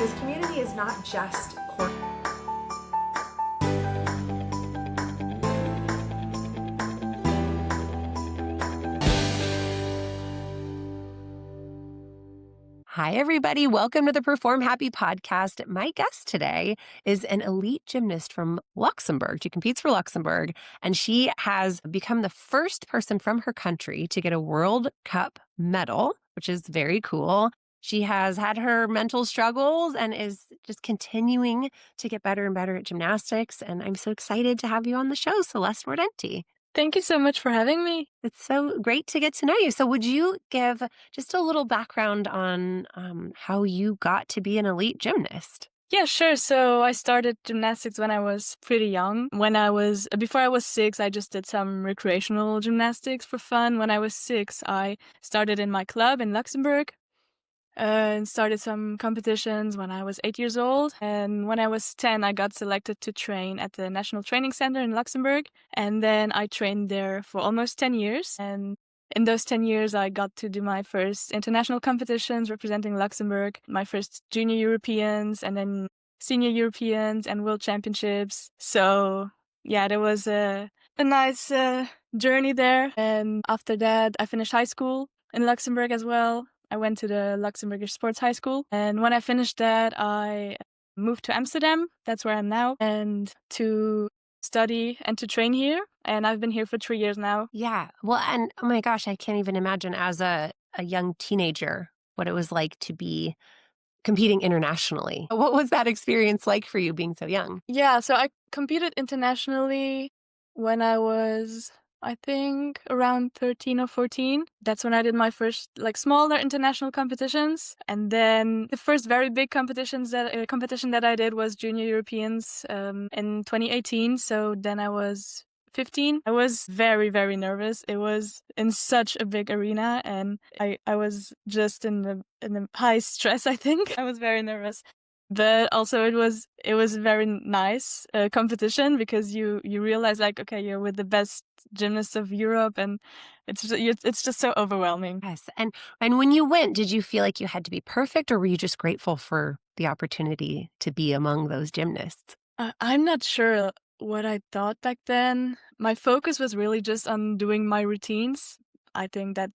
This community is not just core. Hi, everybody. Welcome to the PerformHappy Podcast. My guest today is an elite gymnast from Luxembourg. She competes for Luxembourg, and she has become the first person from her country to get a World Cup medal, which is very cool. She has had her mental struggles and is just continuing to get better and better at gymnastics. And I'm so excited to have you on the show, Celeste Mordenti. Thank you so much for having me. It's so great to get to know you. So would you give just a little background on how you got to be an elite gymnast? Yeah, sure. So I started gymnastics when I was pretty young. Before I was 6, I just did some recreational gymnastics for fun. When I was 6, I started in my club in Luxembourg and started some competitions when I was 8 years old. And when I was 10, I got selected to train at the National Training Center in Luxembourg. And then I trained there for almost 10 years. And in those 10 years, I got to do my first international competitions representing Luxembourg, my first junior Europeans, and then senior Europeans and world championships. So yeah, there was a nice journey there. And after that, I finished high school in Luxembourg as well. I went to the Luxembourgish Sports High School. And when I finished that, I moved to Amsterdam. That's where I'm now. And to study and to train here. And I've been here for 3 years now. Yeah. Well, and oh my gosh, I can't even imagine as a young teenager what it was like to be competing internationally. What was that experience like for you being so young? Yeah, so I competed internationally when I was, I think, around 13 or 14. That's when I did my first smaller international competitions. And then the first very big competition that I did was Junior Europeans in 2018. So then I was 15. I was very, very nervous. It was in such a big arena, and I was just in the high stress, I think. I was very nervous. But also it was a very nice competition because you realize okay, you're with the best gymnasts of Europe, and it's just so overwhelming. Yes. And when you went, did you feel like you had to be perfect, or were you just grateful for the opportunity to be among those gymnasts? I'm not sure what I thought back then. My focus was really just on doing my routines. I think that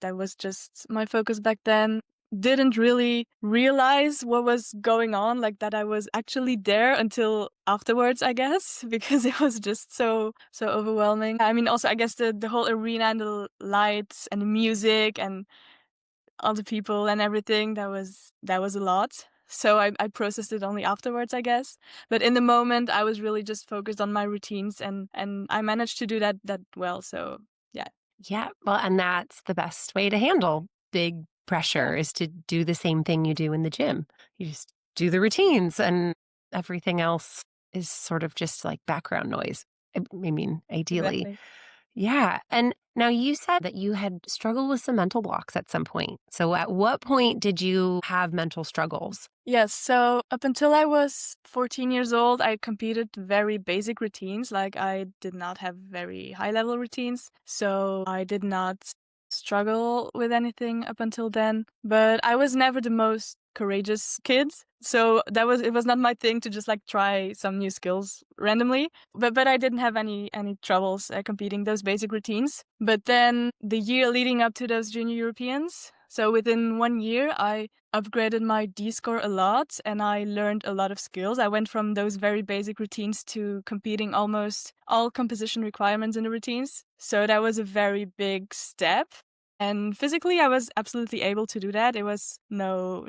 was just my focus back then. Didn't really realize what was going on, that I was actually there until afterwards, I guess, because it was just so overwhelming. I mean, also, I guess the whole arena and the lights and the music and all the people and everything, that was a lot. So I processed it only afterwards, I guess. But in the moment, I was really just focused on my routines, and I managed to do that well. So yeah. Yeah. Well, and that's the best way to handle big pressure is to do the same thing you do in the gym. You just do the routines, and everything else is sort of just like background noise. I mean, ideally. Exactly. Yeah. And now you said that you had struggled with some mental blocks at some point. So at what point did you have mental struggles? Yes, so up until I was 14 years old, I competed very basic routines. I did not have very high level routines, so I did not struggle with anything up until then. But I was never the most courageous kid, so it was not my thing to just try some new skills randomly. But I didn't have any troubles competing those basic routines. But then the year leading up to those Junior Europeans, so within 1 year, I upgraded my D score a lot, and I learned a lot of skills. I went from those very basic routines to competing almost all composition requirements in the routines. So that was a very big step. And physically, I was absolutely able to do that. There was no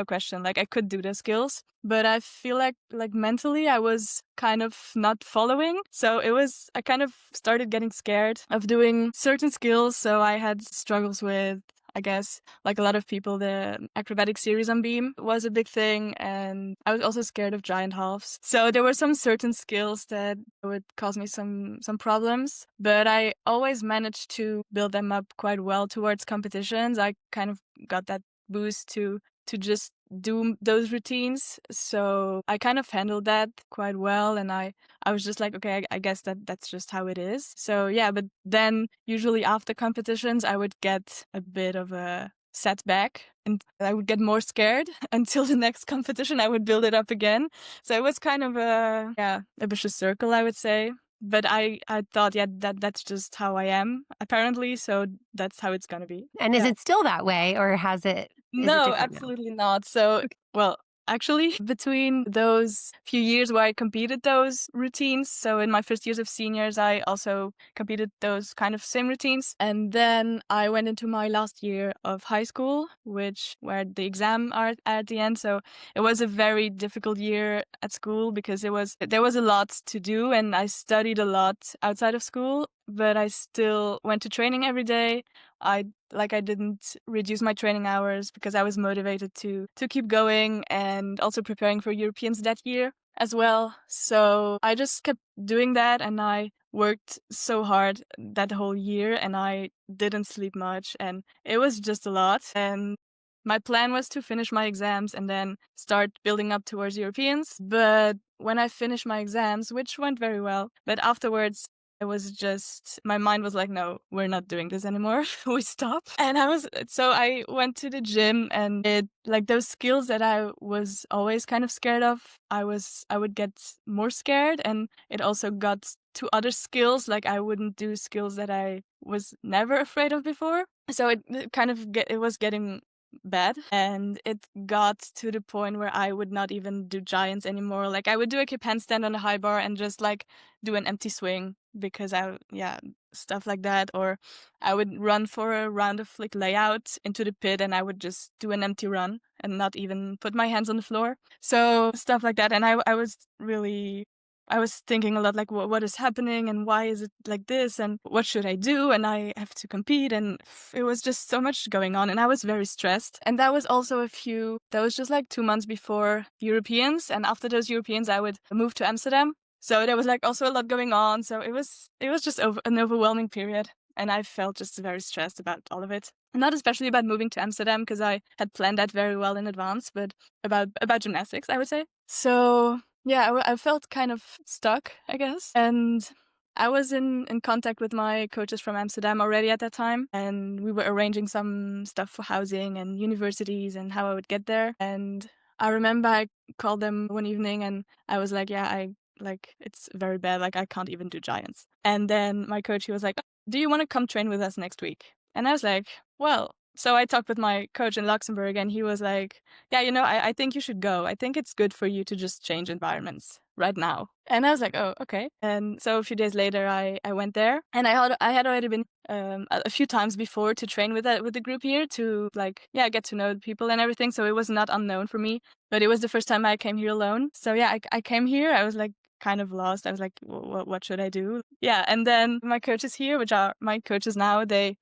question. I could do those skills, but I feel like mentally, I was kind of not following. So I kind of started getting scared of doing certain skills. So I had struggles with, I guess, like a lot of people, the acrobatic series on beam was a big thing. And I was also scared of giant halves. So there were some certain skills that would cause me some problems, but I always managed to build them up quite well towards competitions. I kind of got that boost to just do those routines. So I kind of handled that quite well. And I was just okay, I guess that's just how it is. So yeah, but then usually after competitions, I would get a bit of a setback, and I would get more scared until the next competition. I would build it up again. So it was kind of a vicious circle, I would say. But I thought, that's just how I am, apparently. So that's how it's going to be. And is it still that way, or is it No, different now? absolutely not. So, well, actually, between those few years where I competed those routines, so in my first years of seniors, I also competed those kind of same routines. And then I went into my last year of high school, where the exam are at the end. So it was a very difficult year at school because there was a lot to do, and I studied a lot outside of school, but I still went to training every day. I didn't reduce my training hours because I was motivated to keep going, and also preparing for Europeans that year as well. So I just kept doing that, and I worked so hard that whole year, and I didn't sleep much, and it was just a lot. And my plan was to finish my exams and then start building up towards Europeans. But when I finished my exams, which went very well, but afterwards it was just, my mind was like, no, we're not doing this anymore. We stop. And I went to the gym, and those skills that I was always kind of scared of, I would get more scared, and it also got to other skills. Like I wouldn't do skills that I was never afraid of before. So it was getting bad, and it got to the point where I would not even do giants anymore. Like I would do a kick handstand on a high bar and just like do an empty swing because stuff like that. Or I would run for a round of layout into the pit, and I would just do an empty run and not even put my hands on the floor. So stuff like that. And I was thinking a lot, like, what is happening and why is it like this and what should I do? And I have to compete, and it was just so much going on, and I was very stressed. And that was also that was just like 2 months before Europeans. And after those Europeans, I would move to Amsterdam. So there was like also a lot going on. So it was just an overwhelming period. And I felt just very stressed about all of it. Not especially about moving to Amsterdam, because I had planned that very well in advance, but about gymnastics, I would say. So yeah, I felt kind of stuck, I guess. And I was in contact with my coaches from Amsterdam already at that time. And we were arranging some stuff for housing and universities and how I would get there. And I remember I called them one evening, and I was like, it's very bad. Like I can't even do giants. And then my coach, he was like, do you want to come train with us next week? And I was like, well, so I talked with my coach in Luxembourg, and he was like, yeah, I think you should go. I think it's good for you to just change environments right now. And I was like, oh, okay. And so a few days later, I went there, and I had already been a few times before to train with the group here to get to know the people and everything. So it was not unknown for me, but it was the first time I came here alone. So yeah, I came here. I was like kind of lost. I was like, what should I do? Yeah. And then my coaches here, which are my coaches now, they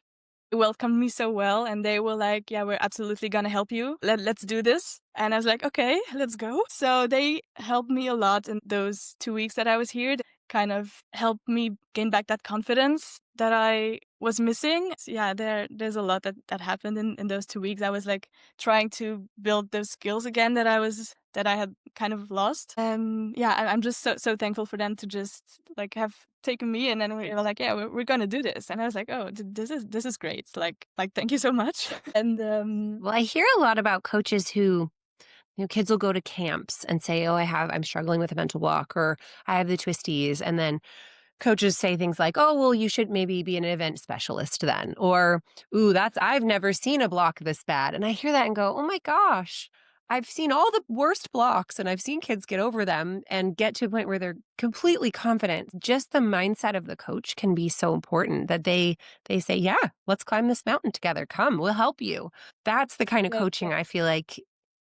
welcomed me so well, and they were like, yeah, we're absolutely gonna help you. Let's do this. And I was like, okay, let's go. So they helped me a lot in those 2 weeks that I was here. They kind of helped me gain back that confidence that I was missing. So yeah, there's a lot that happened in those 2 weeks. I was like trying to build those skills again that I had kind of lost. And yeah, I'm just so thankful for them to just like have taken me, and then we were like, yeah, we're gonna do this. And I was like, oh, this is great. Like thank you so much. And Well, I hear a lot about coaches who, kids will go to camps and say, oh, I'm struggling with a mental block, or I have the twisties. And then coaches say things like, oh, well, you should maybe be an event specialist then. Or, ooh, I've never seen a block this bad. And I hear that and go, oh my gosh, I've seen all the worst blocks, and I've seen kids get over them and get to a point where they're completely confident. Just the mindset of the coach can be so important, that they say, yeah, let's climb this mountain together. Come, we'll help you. That's the kind of coaching I feel like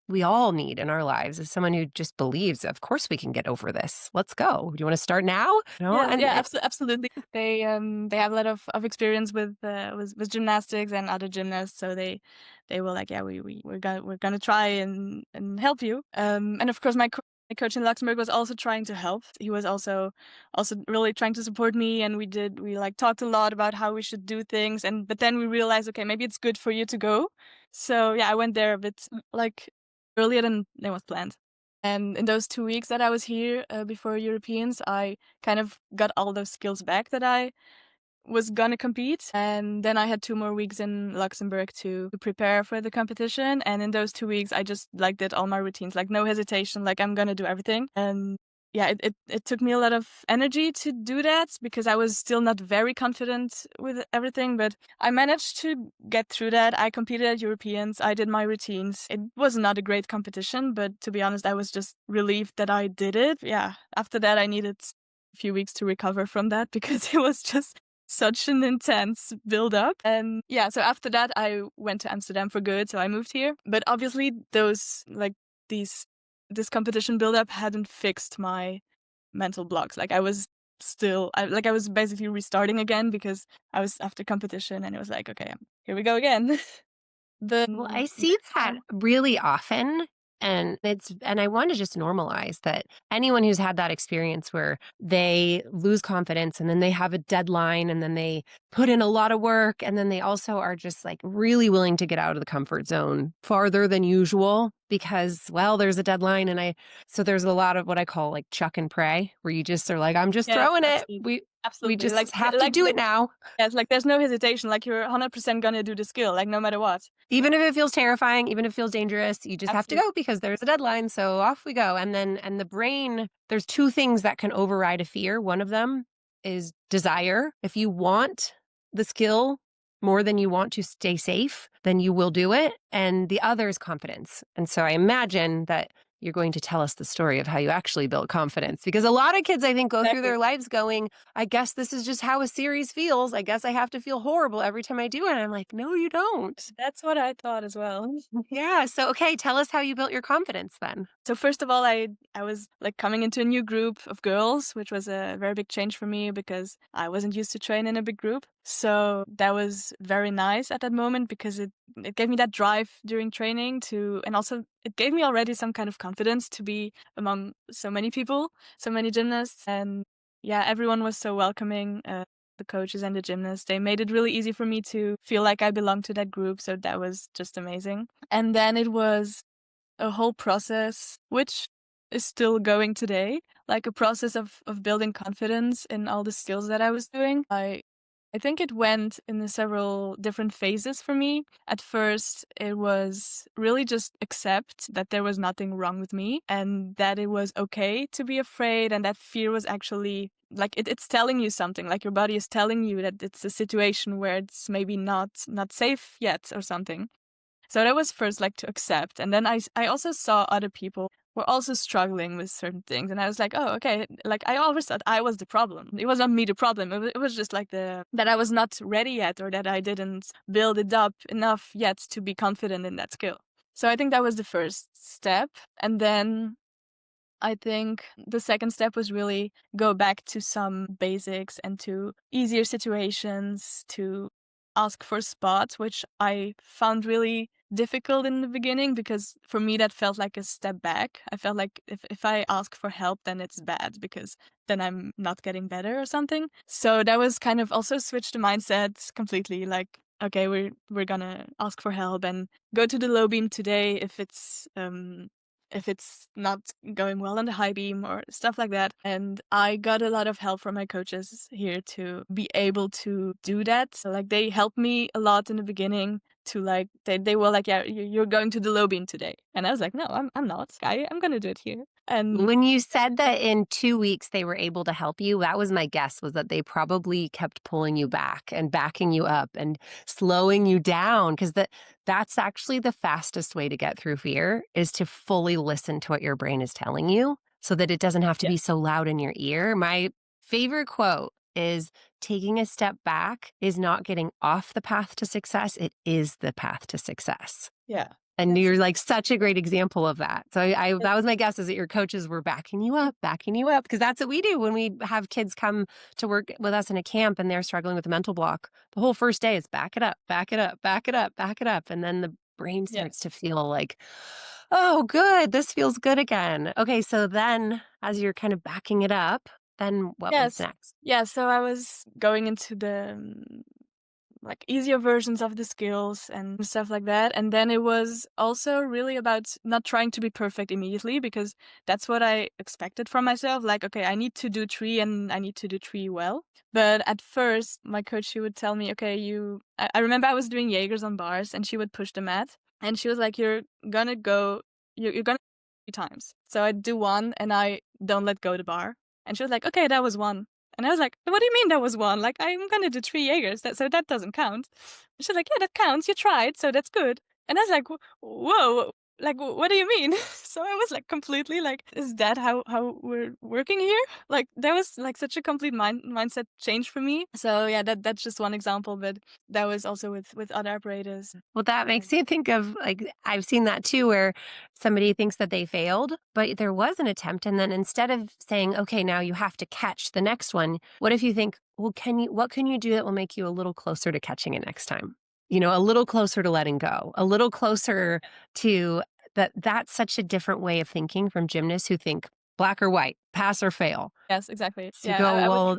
we all need in our lives, is someone who just believes, of course we can get over this. Let's go. Do you want to start now? Absolutely. They have a lot of experience with gymnastics and other gymnasts, so they were like, yeah, we're gonna try and help you. And of course my coach in Luxembourg was also trying to help. He was also really trying to support me, and we talked a lot about how we should do things. But then we realized, okay, maybe it's good for you to go. So yeah, I went there a bit earlier than was planned. And in those 2 weeks that I was here before Europeans, I kind of got all those skills back that I was gonna compete. And then I had 2 more weeks in Luxembourg to prepare for the competition. And in those 2 weeks, I just like did all my routines, like no hesitation, like I'm gonna do everything. And yeah, it took me a lot of energy to do that because I was still not very confident with everything, but I managed to get through that. I competed at Europeans. I did my routines. It was not a great competition, but to be honest, I was just relieved that I did it. Yeah. After that, I needed a few weeks to recover from that because it was just such an intense build up. And yeah, so after that, I went to Amsterdam for good. So I moved here. But obviously, this competition build up hadn't fixed my mental blocks. Like I was I was basically restarting again because I was after competition and it was like, okay, here we go again. Well, I see that really often. And I want to just normalize that anyone who's had that experience where they lose confidence and then they have a deadline and then they put in a lot of work and then they also are just like really willing to get out of the comfort zone farther than usual because, well, there's a deadline. So there's a lot of what I call like chuck and pray where you just are like, I'm just throwing it. We absolutely just have to do it now. Yeah, it's like there's no hesitation. Like you're 100% gonna do the skill, like no matter what. Even if it feels terrifying, even if it feels dangerous, you just have to go because there's a deadline. So off we go. And the brain, there's 2 things that can override a fear. One of them is desire. If you want the skill more than you want to stay safe, then you will do it. And the other is confidence. And so I imagine that you're going to tell us the story of how you actually built confidence. Because a lot of kids, I think, go through their lives going, I guess this is just how a series feels. I guess I have to feel horrible every time I do it. And I'm like, no, you don't. That's what I thought as well. Yeah. So, okay, tell us how you built your confidence then. So first of all, I was like coming into a new group of girls, which was a very big change for me because I wasn't used to train in a big group. So that was very nice at that moment because it gave me that drive during training and also it gave me already some kind of confidence to be among so many people, so many gymnasts. And yeah, everyone was so welcoming. The coaches and the gymnasts, they made it really easy for me to feel like I belonged to that group. So that was just amazing. And then it was a whole process, which is still going today, like a process of building confidence in all the skills that I was doing. I think it went in several different phases for me. At first, it was really just accept that there was nothing wrong with me and that it was okay to be afraid and that fear was actually like it's telling you something, like your body is telling you that it's a situation where it's maybe not safe yet or something. So that was first like to accept. And then I also saw other people were also struggling with certain things. And I was like, oh, okay. Like I always thought I was the problem. It was not me the problem. It was just like that I was not ready yet or that I didn't build it up enough yet to be confident in that skill. So I think that was the first step. And then I think the second step was really go back to some basics and to easier situations, to ask for spots, which I found really difficult in the beginning because for me that felt like a step back. I felt like if I ask for help, then it's bad because then I'm not getting better or something. So that was kind of also switched the mindset completely. Like, okay, we're gonna ask for help and go to the low beam today if it's not going well on the high beam or stuff like that. And I got a lot of help from my coaches here to be able to do that. So like they helped me a lot in the beginning to like, they were like, yeah, you're going to the low beam today. And I was like, no, I'm not. I'm going to do it here. And when you said that in 2 weeks they were able to help you, that was my guess, was that they probably kept pulling you back and backing you up and slowing you down because that's actually the fastest way to get through fear is to fully listen to what your brain is telling you so that it doesn't have to be so loud in your ear. My favorite quote is taking a step back is not getting off the path to success. It is the path to success. Yeah. And you're like such a great example of that. So that was my guess is that your coaches were backing you up, because that's what we do when we have kids come to work with us in a camp and they're struggling with a mental block. The whole first day is back it up, back it up, back it up, back it up. And then the brain starts to feel like, oh, good, this feels good again. Okay, so then as you're kind of backing it up, then what was next? Yeah, so I was going into the like easier versions of the skills and stuff like that. And then it was also really about not trying to be perfect immediately, because that's what I expected from myself. Like, okay, I need to do tree and I need to do tree well. But at first, my coach, she would tell me, okay, I remember I was doing Jaegers on bars and she would push the mat and she was like, you're gonna 3 times. So I do one and I don't let go the bar. And she was like, okay, that was one. And I was like, what do you mean that was one? Like, I'm gonna do 3 Jaegers, so that doesn't count. And she's like, yeah, that counts. You tried, so that's good. And I was like, whoa, like, what do you mean? So I was like completely like, is that how we're working here? Like, that was like such a complete mindset change for me. So yeah, that's just one example, but that was also with other operators. Well, that makes me think of, like, I've seen that too, where somebody thinks that they failed, but there was an attempt. And then instead of saying, okay, now you have to catch the next one, what if you think, well, what can you do that will make you a little closer to catching it next time? A little closer to letting go, a little closer to that. That's such a different way of thinking from gymnasts who think black or white, pass or fail. Yes, exactly. So you go, well,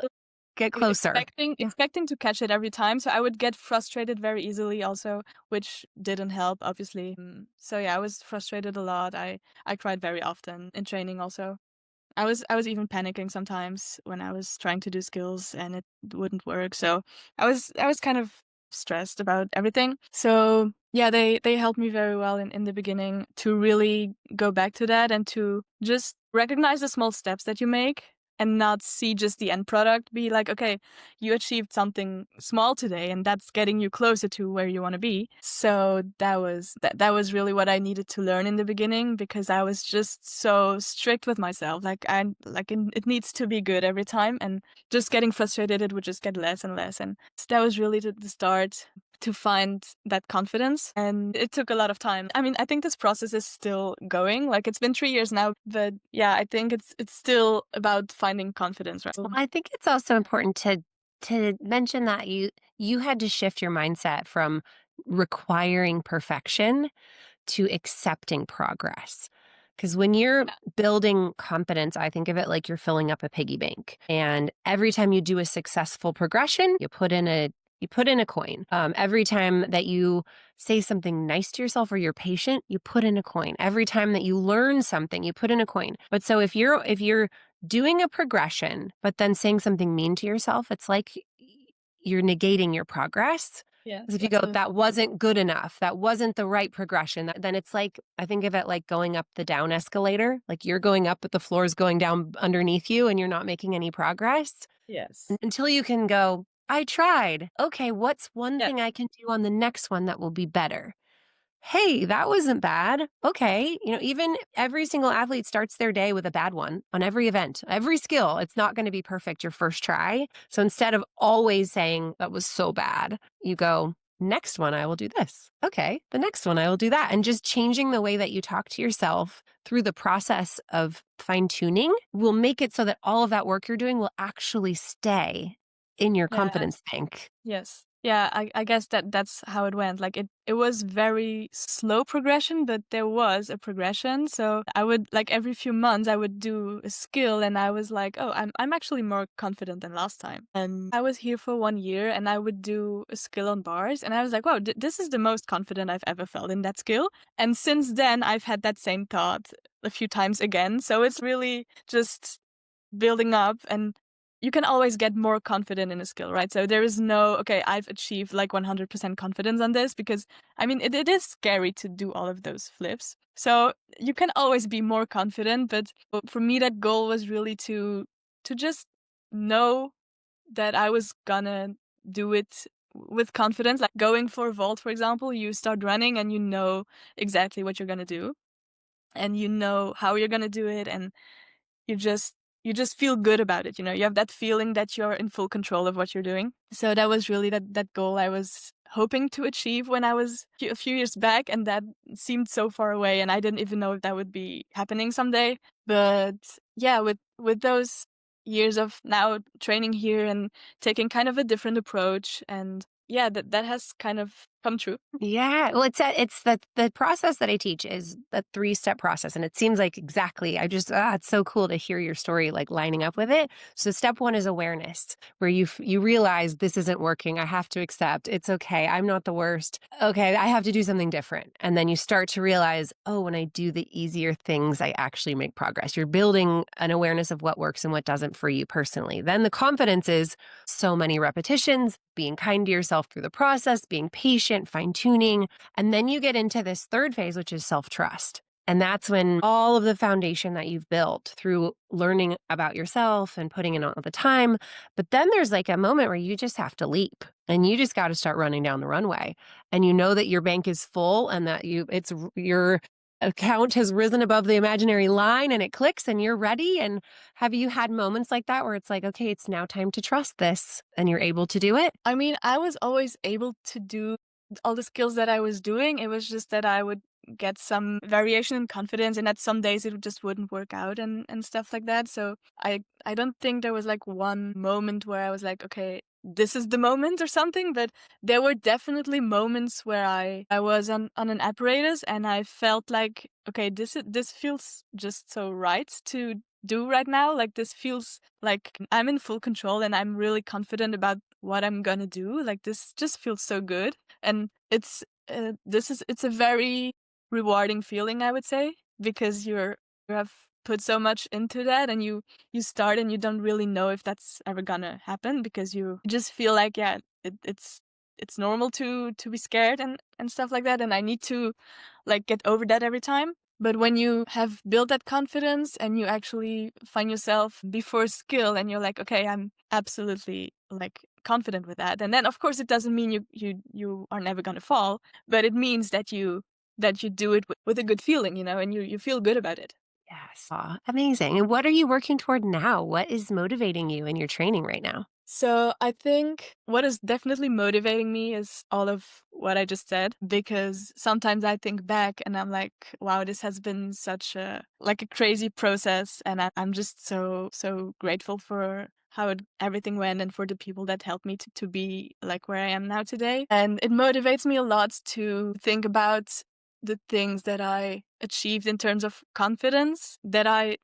get closer. Expecting to catch it every time. So I would get frustrated very easily also, which didn't help, obviously. So yeah, I was frustrated a lot. I cried very often in training also. I was even panicking sometimes when I was trying to do skills and it wouldn't work. So I was kind of stressed about everything. So yeah, they helped me very well in the beginning to really go back to that and to just recognize the small steps that you make and not see just the end product. Be like, okay, you achieved something small today and that's getting you closer to where you want to be. So that was really what I needed to learn in the beginning, because I was just so strict with myself. It needs to be good every time, and just getting frustrated, it would just get less and less. And that was really the start to find that confidence. And it took a lot of time. I mean, I think this process is still going. Like, it's been 3 years now, but yeah, I think it's still about finding confidence, right? Well, I think it's also important to mention that you had to shift your mindset from requiring perfection to accepting progress. Because when you're building confidence, I think of it like you're filling up a piggy bank. And every time you do a successful progression, you put in a coin. Every time that you say something nice to yourself or you're patient, you put in a coin. Every time that you learn something, you put in a coin. But so if you're doing a progression, but then saying something mean to yourself, it's like you're negating your progress. Yeah. Because if you go, that wasn't good enough, that wasn't the right progression, then it's like, I think of it like going up the down escalator. Like you're going up, but the floor is going down underneath you and you're not making any progress. Yes. Until you can go, I tried. Okay, what's one thing I can do on the next one that will be better? Hey, that wasn't bad. Okay. Even every single athlete starts their day with a bad one on every event, every skill. It's not going to be perfect your first try. So instead of always saying that was so bad, you go, next one, I will do this. Okay. The next one, I will do that. And just changing the way that you talk to yourself through the process of fine tuning will make it so that all of that work you're doing will actually stay in your confidence bank. Yes. Yeah, I guess that's how it went. Like, it was very slow progression, but there was a progression. So I would, like, every few months I would do a skill and I was like, oh, I'm actually more confident than last time. And I was here for 1 year and I would do a skill on bars and I was like, wow, this is the most confident I've ever felt in that skill. And since then I've had that same thought a few times again. So it's really just building up, and you can always get more confident in a skill, right? So there is no, okay, I've achieved like 100% confidence on this, because I mean, it is scary to do all of those flips. So you can always be more confident. But for me, that goal was really to just know that I was gonna do it with confidence. Like going for a vault, for example, you start running and you know exactly what you're gonna do and you know how you're gonna do it, and you just feel good about it. You have that feeling that you're in full control of what you're doing. So that was really that goal I was hoping to achieve when I was a few years back, and that seemed so far away, and I didn't even know if that would be happening someday. But yeah, with those years of now training here and taking kind of a different approach, and yeah, that has kind of come true. Yeah. Well, it's the process that I teach is the 3-step process. And it seems like exactly, it's so cool to hear your story, like lining up with it. So step 1 is awareness, where you realize this isn't working. I have to accept it's okay. I'm not the worst. Okay. I have to do something different. And then you start to realize, oh, when I do the easier things, I actually make progress. You're building an awareness of what works and what doesn't for you personally. Then the confidence is so many repetitions, being kind to yourself through the process, being patient, fine tuning. And then you get into this third phase, which is self-trust. And that's when all of the foundation that you've built through learning about yourself and putting in all the time. But then there's like a moment where you just have to leap and you just got to start running down the runway. And you know that your bank is full and that your account has risen above the imaginary line and it clicks and you're ready. And have you had moments like that where it's like, okay, it's now time to trust this and you're able to do it? I mean, I was always able to do all the skills that I was doing. It was just that I would get some variation in confidence and that some days it just wouldn't work out and stuff like that. So I don't think there was like one moment where I was like, okay, this is the moment or something, but there were definitely moments where I was on an apparatus and I felt like, okay, this feels just so right to do right now. Like this feels like I'm in full control and I'm really confident about what I'm gonna do. Like this just feels so good. And it's a very rewarding feeling, I would say, because you have put so much into that and you start and you don't really know if that's ever gonna happen because you just feel like, yeah, it's normal to be scared and stuff like that. And I need to like get over that every time. But when you have built that confidence and you actually find yourself before skill and you're like, okay, I'm absolutely like confident with that. And then of course it doesn't mean you are never gonna fall, but it means that you do it with a good feeling, and you feel good about it. Yes. Aw, amazing. And what are you working toward now? What is motivating you in your training right now? So I think what is definitely motivating me is all of what I just said, because sometimes I think back and I'm like, wow, this has been such a crazy process, and I'm just so grateful for how everything went and for the people that helped me to be like where I am now today. And it motivates me a lot to think about the things that I achieved in terms of confidence that I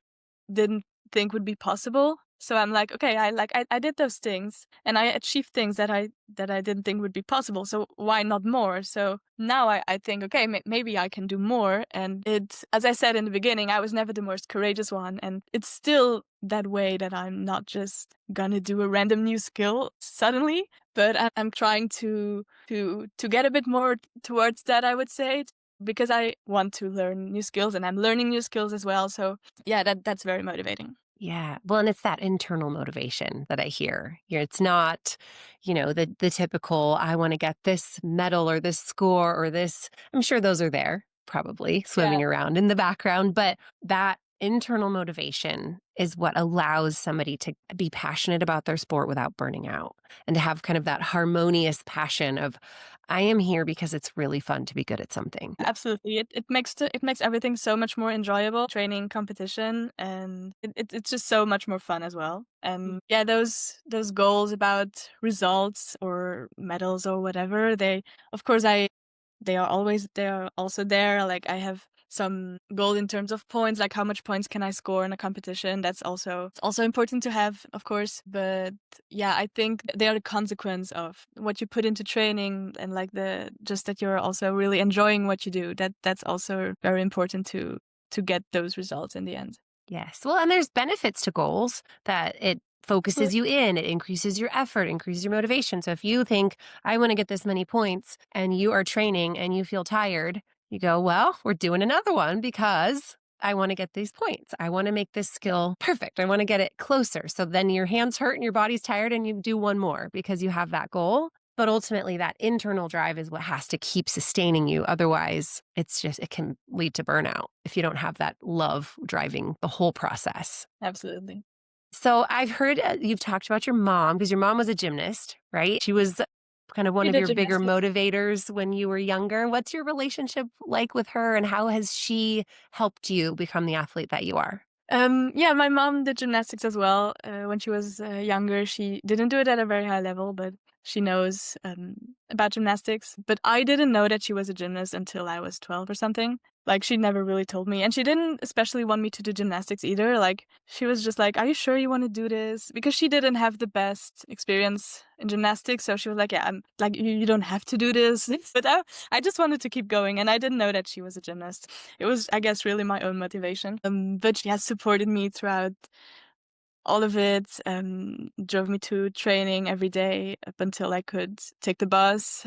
didn't think would be possible. So I'm like, okay, I did those things and I achieved things that I didn't think would be possible. So why not more? So now I think, okay, maybe I can do more. And it's, as I said in the beginning, I was never the most courageous one, and it's still that way, that I'm not just gonna do a random new skill suddenly, but I'm trying to get a bit more towards that, I would say, because I want to learn new skills and I'm learning new skills as well. So yeah, that's very motivating. Yeah. Well, and it's that internal motivation that I hear. It's not, the typical, I want to get this medal or this score or this. I'm sure those are there, probably Yeah, swimming around in the background, but that internal motivation is what allows somebody to be passionate about their sport without burning out and to have kind of that harmonious passion of, I am here because it's really fun to be good at something. absolutely. It makes everything so much more enjoyable, training, competition, and it's just so much more fun as well. And yeah, those goals about results or medals or whatever, they of course they are also there. Like I have some goal in terms of points, like how much points can I score in a competition. It's also important to have, of course. But yeah, I think they are the consequence of what you put into training, and like just that you're also really enjoying what you do. That's also very important to get those results in the end. Yes. Well, and there's benefits to goals that it focuses you in, it increases your effort, increases your motivation. So if you think, I want to get this many points and you are training and you feel tired, you go, well, we're doing another one because I want to get these points. I want to make this skill perfect. I want to get it closer. So then your hands hurt and your body's tired and you do one more because you have that goal. But ultimately, that internal drive is what has to keep sustaining you. Otherwise, it can lead to burnout if you don't have that love driving the whole process. Absolutely. So I've heard you've talked about your mom, because your mom was a gymnast, right? She was kind of one We of did your bigger gymnastics. motivators when you were younger. What's your relationship like with her, and how has she helped you become the athlete that you are? Yeah, my mom did gymnastics as well. When she was younger, she didn't do it at a very high level, but she knows about gymnastics. But I didn't know that she was a gymnast until I was 12 or something. Like, she never really told me. And she didn't especially want me to do gymnastics either. Like, she was just like, are you sure you want to do this? Because she didn't have the best experience in gymnastics. So she was like, yeah, I'm like, you don't have to do this. But I just wanted to keep going. And I didn't know that she was a gymnast. It was, I guess, really my own motivation. But she has supported me throughout all of it, drove me to training every day up until I could take the bus.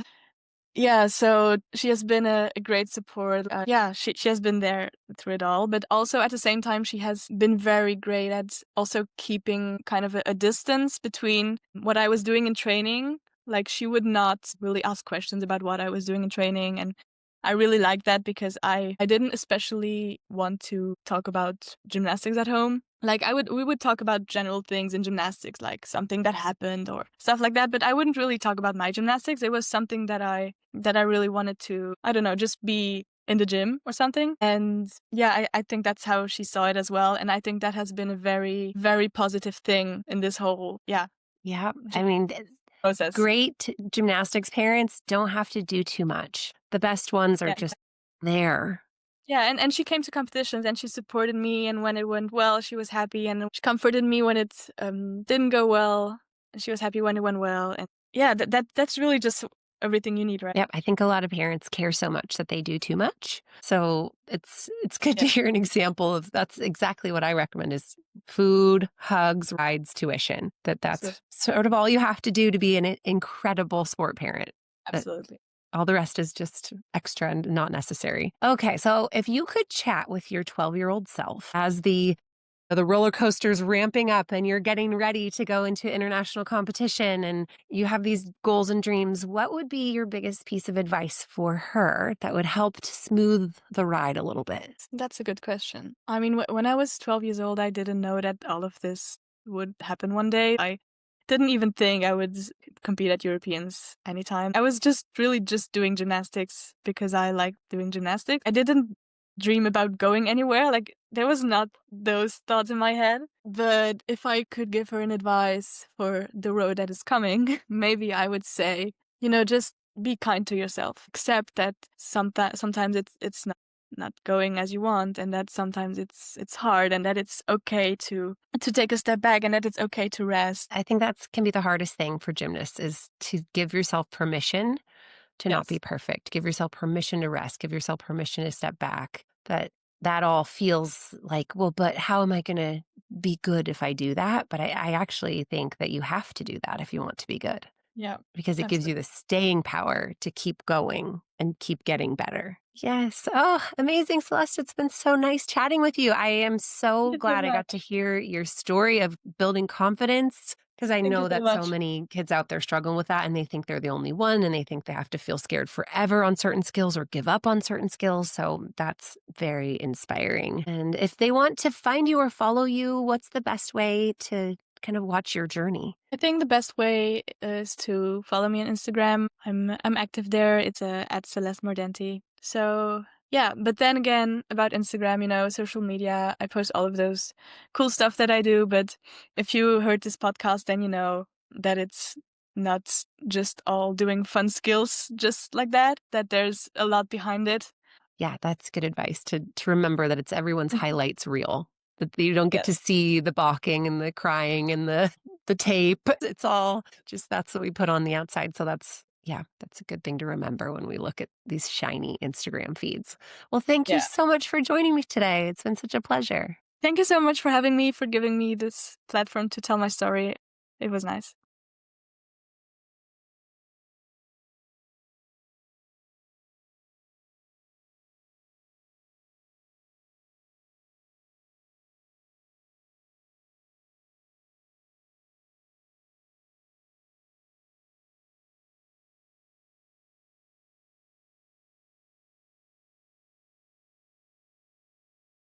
Yeah, so she has been a great support. Yeah, she has been there through it all. But also at the same time, she has been very great at also keeping kind of a distance between what I was doing in training. Like, she would not really ask questions about what I was doing in training. And I really like that because I didn't especially want to talk about gymnastics at home. Like, we would talk about general things in gymnastics, like something that happened or stuff like that. But I wouldn't really talk about my gymnastics. It was something that I really wanted to, I don't know, just be in the gym or something. And yeah, I think that's how she saw it as well. And I think that has been a very, very positive thing in this whole, Yeah. I mean, process. Great gymnastics parents don't have to do too much. The best ones are just there. Yeah, and she came to competitions and she supported me, and when it went well, she was happy, and she comforted me when it didn't go well, and she was happy when it went well. And yeah, that's really just everything you need, right? Yep, I think a lot of parents care so much that they do too much. So it's good to hear an example of that's exactly what I recommend is food, hugs, rides, tuition. That's sort of all you have to do to be an incredible sport parent. Absolutely. All the rest is just extra and not necessary. Okay, so if you could chat with your 12-year-old self as the roller coaster's ramping up and you're getting ready to go into international competition and you have these goals and dreams, what would be your biggest piece of advice for her that would help to smooth the ride a little bit? That's a good question. I mean, when I was 12 years old, I didn't know that all of this would happen one day. I didn't even think I would compete at Europeans anytime. I was just really just doing gymnastics because I like doing gymnastics. I didn't dream about going anywhere. Like, there was not those thoughts in my head. But if I could give her an advice for the road that is coming, maybe I would say, just be kind to yourself. Accept that sometimes it's not going as you want, and that sometimes it's hard, and that it's okay to take a step back, and that it's okay to rest. I think that can be the hardest thing for gymnasts is to give yourself permission to not be perfect. Give yourself permission to rest. Give yourself permission to step back. That all feels like, well, but how am I going to be good if I do that? But I actually think that you have to do that if you want to be good. Yeah. Because it gives you the staying power to keep going and keep getting better. Yes. Oh, amazing, Celeste. It's been so nice chatting with you. I am so glad I got to hear your story of building confidence because I know that so many kids out there struggle with that and they think they're the only one and they think they have to feel scared forever on certain skills or give up on certain skills. So that's very inspiring. And if they want to find you or follow you, what's the best way to kind of watch your journey? I think the best way is to follow me on Instagram. I'm active there. It's at Celeste Mordenti. So yeah, but then again, about Instagram, social media, I post all of those cool stuff that I do. But if you heard this podcast, then you know that it's not just all doing fun skills just like that there's a lot behind it. Yeah, that's good advice to remember that it's everyone's highlights reel. That you don't get to see the balking and the crying and the tape. It's all just that's what we put on the outside. So that's a good thing to remember when we look at these shiny Instagram feeds. Well, thank you so much for joining me today. It's been such a pleasure. Thank you so much for having me, for giving me this platform to tell my story. It was nice.